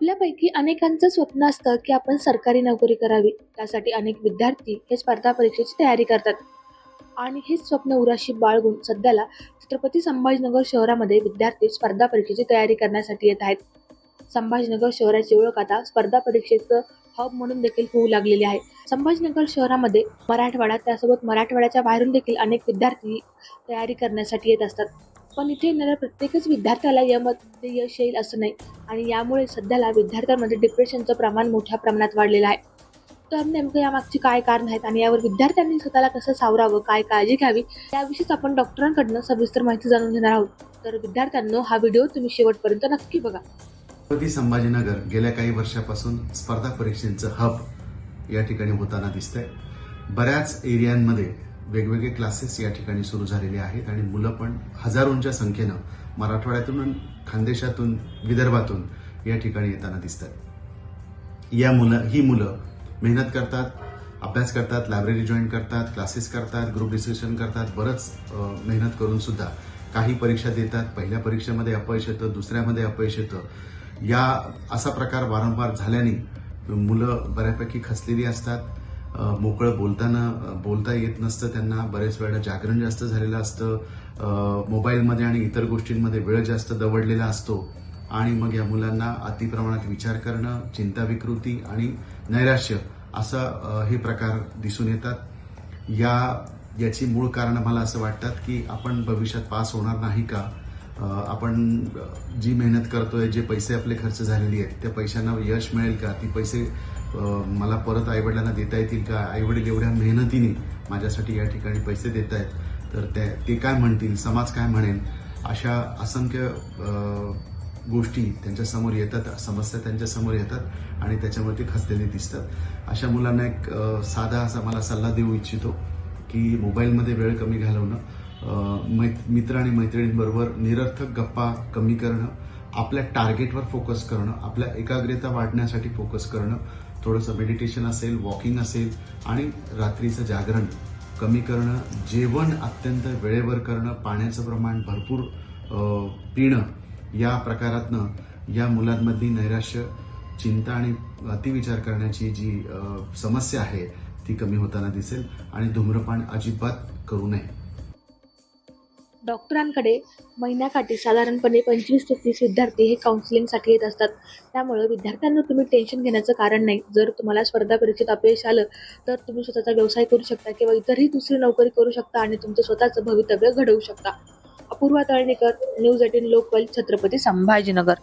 आपल्यापैकी अनेकांचं स्वप्न असतं की आपण सरकारी नोकरी करावी. त्यासाठी अनेक विद्यार्थी हे स्पर्धा परीक्षेची तयारी करतात आणि हेच स्वप्न उराशी बाळगून सध्याला छत्रपती संभाजीनगर शहरामध्ये विद्यार्थी स्पर्धा परीक्षेची तयारी करण्यासाठी येत आहेत. संभाजीनगर शहराची ओळख आता स्पर्धा परीक्षेचं हब म्हणून देखील होऊ लागलेली आहे. संभाजीनगर शहरामध्ये मराठवाडा त्यासोबत मराठवाड्याच्या बाहेरून देखील अनेक विद्यार्थी तयारी करण्यासाठी येत असतात. पण इथे येणाऱ्या प्रत्येकच विद्यार्थ्याला यामध्ये यश येईल असं नाही आणि यामुळे सध्याला विद्यार्थ्यांमध्ये डिप्रेशनचं प्रमाण मोठ्या प्रमाणात वाढलेलं आहे. तर नेमकं यामागची काय कारण आहेत आणि यावर विद्यार्थ्यांनी स्वतःला कसं सावरावं, काय काळजी घ्यावी, याविषयीच आपण डॉक्टरांकडून सविस्तर माहिती जाणून घेणार आहोत. तर विद्यार्थ्यांनो, हा व्हिडिओ तुम्ही शेवटपर्यंत नक्की बघा. छत्रपती संभाजीनगर गेल्या काही वर्षापासून स्पर्धा परीक्षेचं हब या ठिकाणी होताना दिसतंय. बऱ्याच एरियांमध्ये वेगवेगळे क्लासेस या ठिकाणी सुरू झालेले आहेत आणि मुलं पण हजारोंच्या संख्येनं मराठवाड्यातून, खानदेशातून, विदर्भातून या ठिकाणी येताना दिसतात. ही मुलं मेहनत करतात, अभ्यास करतात, लायब्ररी जॉईन करतात, क्लासेस करतात, ग्रुप डिस्कशन करतात, बरंच मेहनत करून सुद्धा काही परीक्षा देतात. पहिल्या परीक्षेमध्ये अपयश येतं, दुसऱ्यामध्ये अपयश येतं. असा प्रकार वारंवार झाल्याने मुलं बऱ्यापैकी खचलेली असतात. मोकळं बोलता येत नसतं त्यांना. बरेच वेळा जागरण जास्त झालेलं असतं. मोबाईलमध्ये आणि इतर गोष्टींमध्ये वेळ जास्त दवडलेला असतो आणि मग या मुलांना अतिप्रमाणात विचार करणं, चिंता विकृती आणि नैराश्य असं हे प्रकार दिसून येतात. याची मूळ कारणं मला असं वाटतात की आपण भविष्यात पास होणार नाही का? आपण जी मेहनत करतोय, जे पैसे आपले खर्च झालेले आहेत, त्या पैशांना यश मिळेल का? ती पैसे मला परत आईवडिलांना देता येतील का? आईवडील एवढ्या मेहनतीने माझ्यासाठी या ठिकाणी पैसे देत आहेत, तर ते काय म्हणतील, समाज काय म्हणेल, अशा असंख्य गोष्टी त्यांच्यासमोर येतात, समस्या त्यांच्यासमोर येतात आणि त्याच्यामुळे ते खचलेले दिसतात. अशा मुलांना एक साधा असा मला सल्ला देऊ इच्छितो की मोबाईलमध्ये वेळ कमी घालवणं, मित्र आणि मैत्रिणींबरोबर निरर्थक गप्पा कमी करणं, आपल्या टार्गेटवर फोकस करणं, आपल्या एकाग्रता वाढण्यासाठी फोकस करणं, थोडंसं मेडिटेशन असेल, वॉकिंग असेल आणि रात्रीचं जागरण कमी करणं, जेवण अत्यंत वेळेवर करणं, पाण्याचं प्रमाण भरपूर पिणं, या प्रकारातनं या मुलांमधली नैराश्य, चिंता आणि अतिविचार करण्याची जी समस्या आहे ती कमी होताना दिसेल आणि धूम्रपान अजिबात करू नये. डॉक्टरांकडे महिन्याकाठी साधारणपणे 25 ते 30 विद्यार्थी हे काउन्सिलिंगसाठी येत असतात. त्यामुळे विद्यार्थ्यांना तुम्ही टेन्शन घेण्याचं कारण नाही. जर तुम्हाला स्पर्धा परीक्षेत अपयश आलं तर तुम्ही स्वतःचा व्यवसाय करू शकता किंवा इतरही दुसरी नोकरी करू शकता आणि तुमचं स्वतःचं भवितव्य घडवू शकता. Apurva Talnikar, news 18 local, Chhatrapati Sambhajinagar.